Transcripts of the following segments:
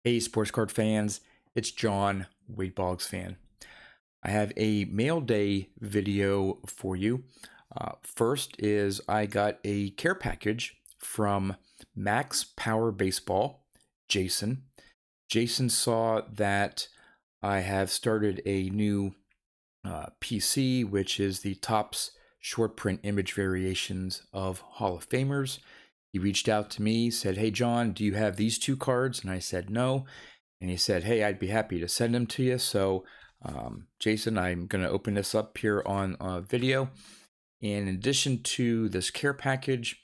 Hey, sports card fans, it's John, Boggs fan. I have a mail day video for you. First is I got a care package from Max Power Baseball, Jason. Jason saw that I have started a new PC, which is the Topps short print image variations of Hall of Famers. He reached out to me, said, "Hey, John, do you have these two cards?" And I said, "No." And he said, "Hey, I'd be happy to send them to you." So, Jason, I'm going to open this up here on video. And in addition to this care package,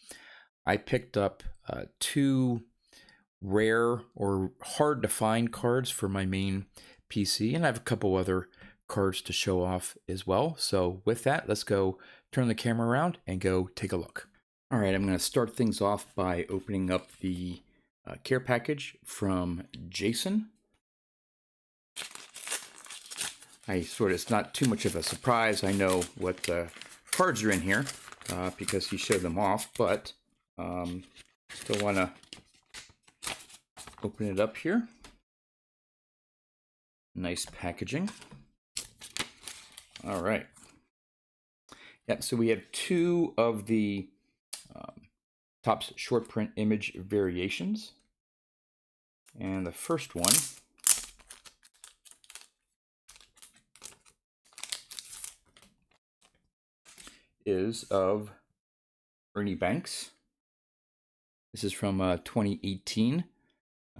I picked up two rare or hard to find cards for my main PC, and I have a couple other cards to show off as well. So with that, let's go turn the camera around and go take a look. All right, I'm going to start things off by opening up the care package from Jason. It's not too much of a surprise. I know what cards are in here because he showed them off, but still want to open it up here. Nice packaging. All right. Yep, so we have two of the Topps short print image variations. And the first one is of Ernie Banks. This is from 2018,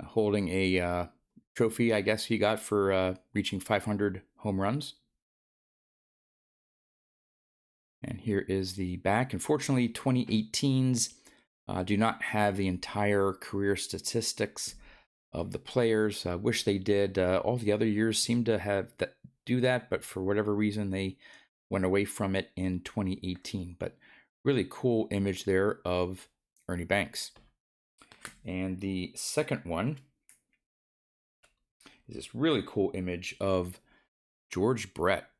holding a trophy, I guess he got for reaching 500 home runs. And here is the back. Unfortunately, 2018s do not have the entire career statistics of the players. I wish they did. All the other years seem to do that, but for whatever reason, they went away from it in 2018. But really cool image there of Ernie Banks. And the second one is this really cool image of George Brett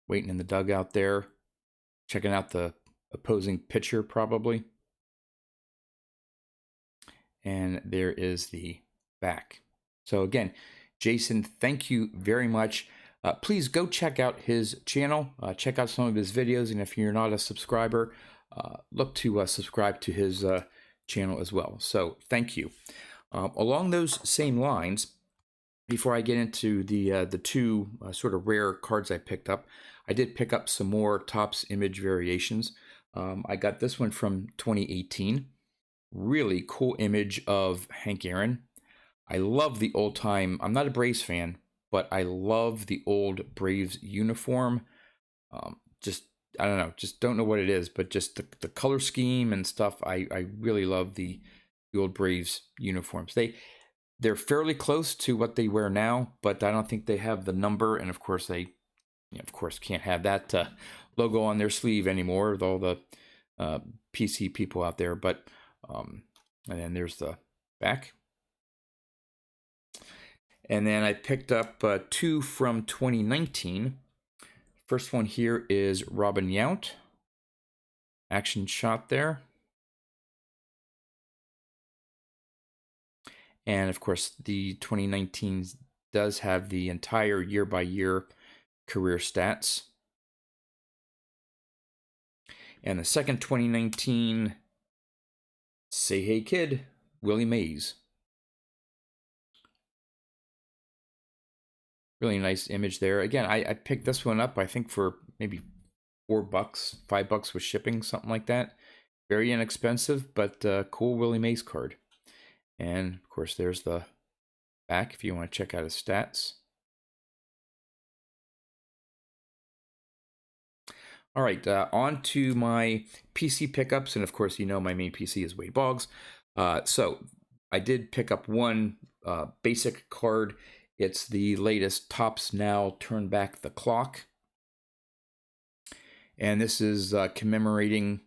waiting in the dugout there, checking out the opposing pitcher probably. And there is the back. So again, Jason, thank you very much. Please go check out his channel, check out some of his videos, and if you're not a subscriber, look to subscribe to his channel as well. So thank you. Along those same lines, before I get into the two sort of rare cards I picked up, I did pick up some more Topps image variations. I got this one from 2018. Really cool image of Hank Aaron. I love the old time. I'm not a Braves fan, but I love the old Braves uniform. I don't know, just don't know what it is, but just the color scheme and stuff. I really love the old Braves uniforms. They're fairly close to what they wear now, but I don't think they have the number. And of course, they, of course, can't have that logo on their sleeve anymore with all the PC people out there. But and then there's the back. And then I picked up two from 2019. First one here is Robin Yount. Action shot there. And of course, the 2019 does have the entire year-by-year career stats. And the second 2019, Say Hey Kid, Willie Mays. Really nice image there. Again, I picked this one up, I think, for maybe $4, $5 with shipping, something like that. Very inexpensive, but cool Willie Mays card. And of course, there's the back if you want to check out his stats. All right, on to my PC pickups. And of course, you know my main PC is Boggs. So I did pick up one basic card. It's the latest Topps Now Turn Back the Clock. And this is commemorating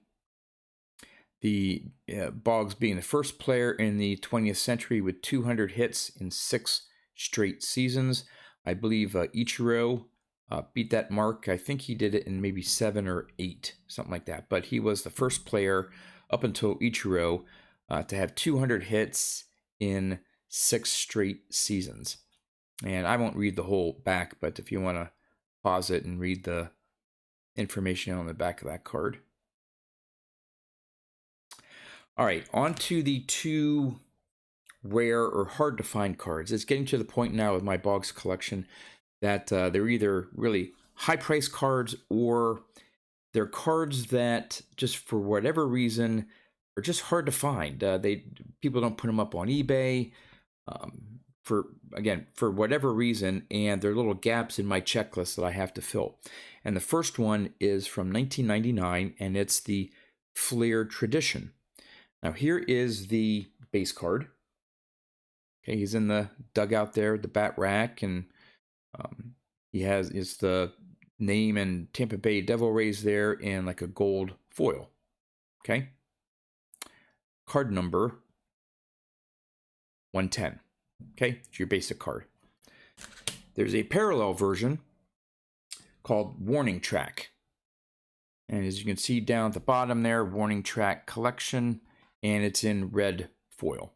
the Boggs being the first player in the 20th century with 200 hits in 6 straight seasons. I believe Ichiro beat that mark. I think he did it in maybe 7 or 8, something like that. But he was the first player up until Ichiro to have 200 hits in 6 straight seasons. And I won't read the whole back, but if you want to pause it and read the information on the back of that card. All right, on to the 2 rare or hard to find cards. It's getting to the point now with my Boggs collection that they're either really high price cards or they're cards that just for whatever reason are just hard to find. People don't put them up on eBay for whatever reason, and there are little gaps in my checklist that I have to fill. And the first one is from 1999, and it's the Flair Tradition. Now here is the base card. Okay, he's in the dugout there, the bat rack, and it's the name and Tampa Bay Devil Rays there in like a gold foil. Okay. Card number 110. Okay, it's your basic card. There's a parallel version called Warning Track. And as you can see down at the bottom there, Warning Track Collection, and it's in red foil.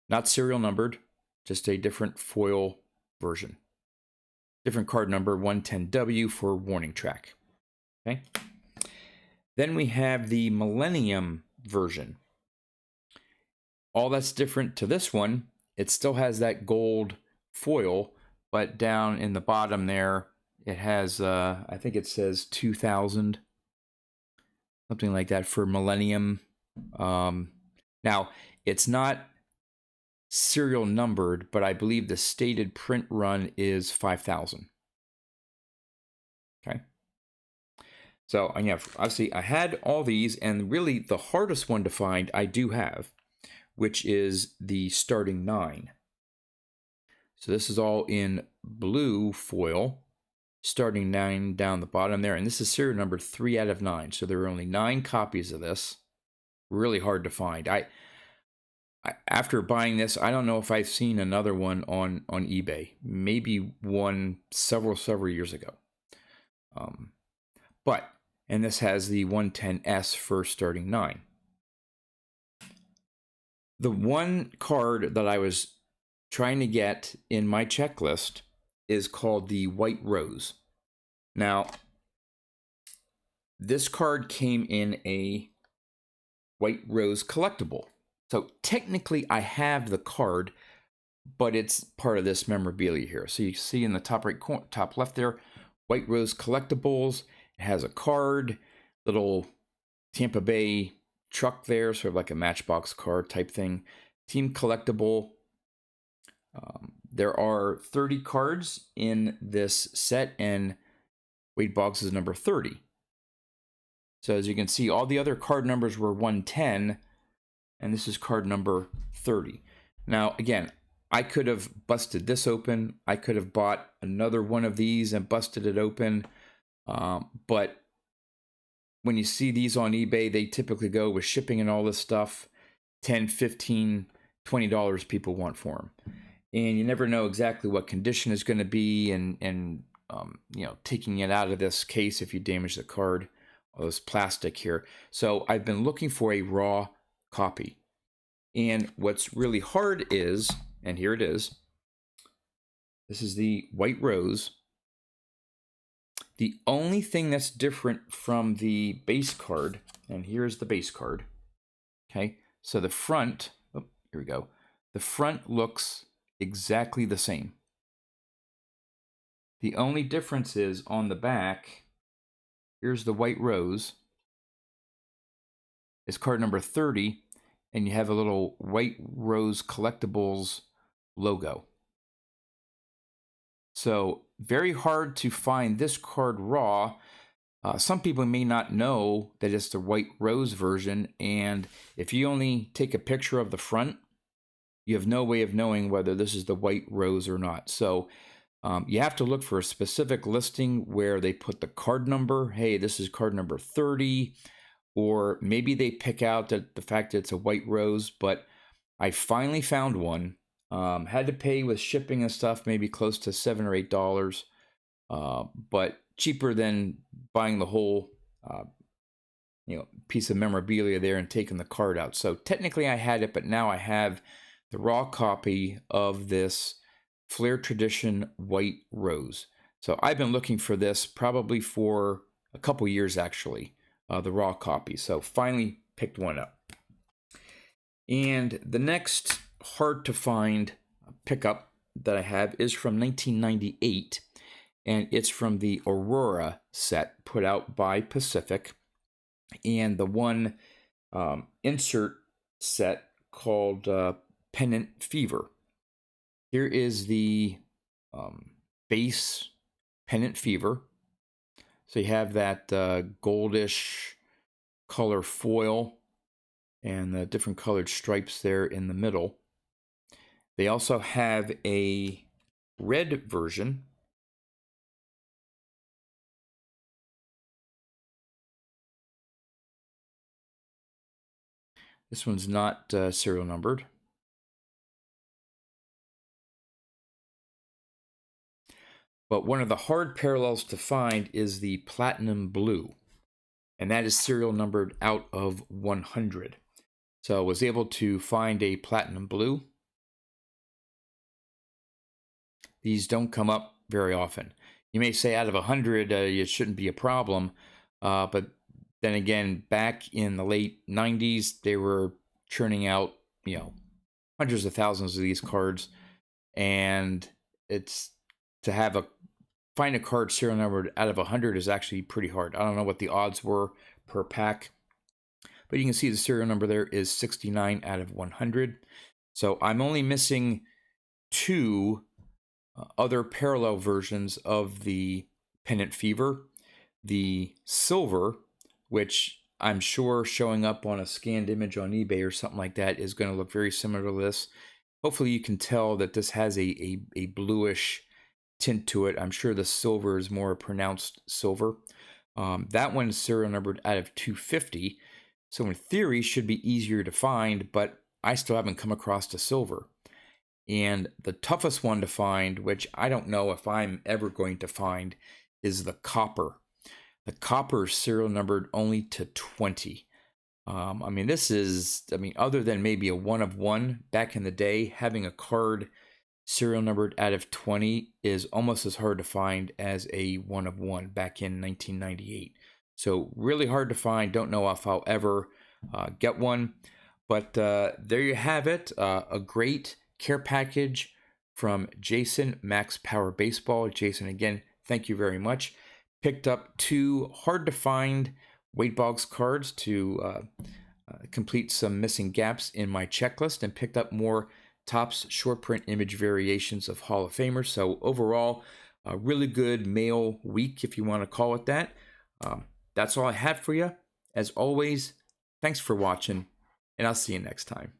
Not serial numbered, just a different foil version. Different card number, 110W for Warning Track. Okay. Then we have the Millennium version. All that's different to this one, it still has that gold foil, but down in the bottom there, it has, I think it says 2000, something like that for Millennium. Now, it's not serial numbered, but I believe the stated print run is 5,000. Okay. So, yeah, obviously I had all these, and really the hardest one to find I do have, which is the starting 9. So this is all in blue foil, starting 9 down the bottom there, and this is serial number 3 out of 9. So there are only 9 copies of this. Really hard to find. After buying this, I don't know if I've seen another one on eBay. Maybe one several years ago. And this has the 110S for starting 9. The one card that I was trying to get in my checklist is called the White Rose. Now, this card came in a White Rose collectible. So technically I have the card, but it's part of this memorabilia here. So you see in the top right corner, top left there, White Rose Collectibles. It has a card, little Tampa Bay truck there, sort of like a Matchbox card type thing. Team collectible. There are 30 cards in this set, and Wade Boggs is number 30. So as you can see, all the other card numbers were 110, and this is card number 30. Now, again, I could have busted this open. I could have bought another one of these and busted it open. But when you see these on eBay, they typically go with shipping and all this stuff, $10, $15, $20 people want for them. And you never know exactly what condition is going to be, and you know, taking it out of this case if you damage the card, all this plastic here. So I've been looking for a raw copy. And what's really hard is, and here it is, this is the White Rose. The only thing that's different from the base card, and here's the base card, okay? So the front, oh, here we go. The front looks exactly the same. The only difference is on the back, here's the White Rose. It's card number 30, and you have a little White Rose Collectibles logo. So very hard to find this card raw. Some people may not know that it's the White Rose version, and if you only take a picture of the front, you have no way of knowing whether this is the White Rose or not. So you have to look for a specific listing where they put the card number. Hey, this is card number 30, or maybe they pick out that the fact that it's a White Rose. But I finally found one. Had to pay with shipping and stuff, maybe close to $7 or $8, but cheaper than buying the whole piece of memorabilia there and taking the card out. So technically I had it, but now I have the raw copy of this Flair Tradition White Rose. So I've been looking for this probably for a couple years, actually, the raw copy. So finally picked one up. And the next hard to find pickup that I have is from 1998, and it's from the Aurora set put out by Pacific, and the one insert set called Pendant Fever. Here is the base Pendant Fever. So you have that goldish color foil and the different colored stripes there in the middle. They also have a red version. This one's not serial numbered. But one of the hard parallels to find is the Platinum Blue, and that is serial numbered out of 100. So I was able to find a Platinum Blue. These don't come up very often. You may say out of 100, it shouldn't be a problem, but then again, back in the late 90s, they were churning out, hundreds of thousands of these cards, and it's to find a card serial numbered out of 100 is actually pretty hard. I don't know what the odds were per pack, but you can see the serial number there is 69 out of 100. So I'm only missing 2 other parallel versions of the Pendant Fever. The silver, which I'm sure showing up on a scanned image on eBay or something like that is going to look very similar to this. Hopefully you can tell that this has a bluish tint to it. I'm sure the silver is more pronounced silver. That one is serial numbered out of 250. So in theory should be easier to find, but I still haven't come across the silver. And the toughest one to find, which I don't know if I'm ever going to find, is the copper. The copper is serial numbered only to 20. Other than maybe a 1 of 1 back in the day, having a card serial numbered out of 20 is almost as hard to find as a 1 of 1 back in 1998. So really hard to find. Don't know if I'll ever get one. But there you have it. A great care package from Jason, Max Power Baseball. Jason, again, thank you very much. Picked up 2 hard to find weight Boggs cards to complete some missing gaps in my checklist, and picked up more Topps short print image variations of Hall of Famers. So overall, a really good mail week, if you want to call it that. That's all I have for you. As always, thanks for watching, and I'll see you next time.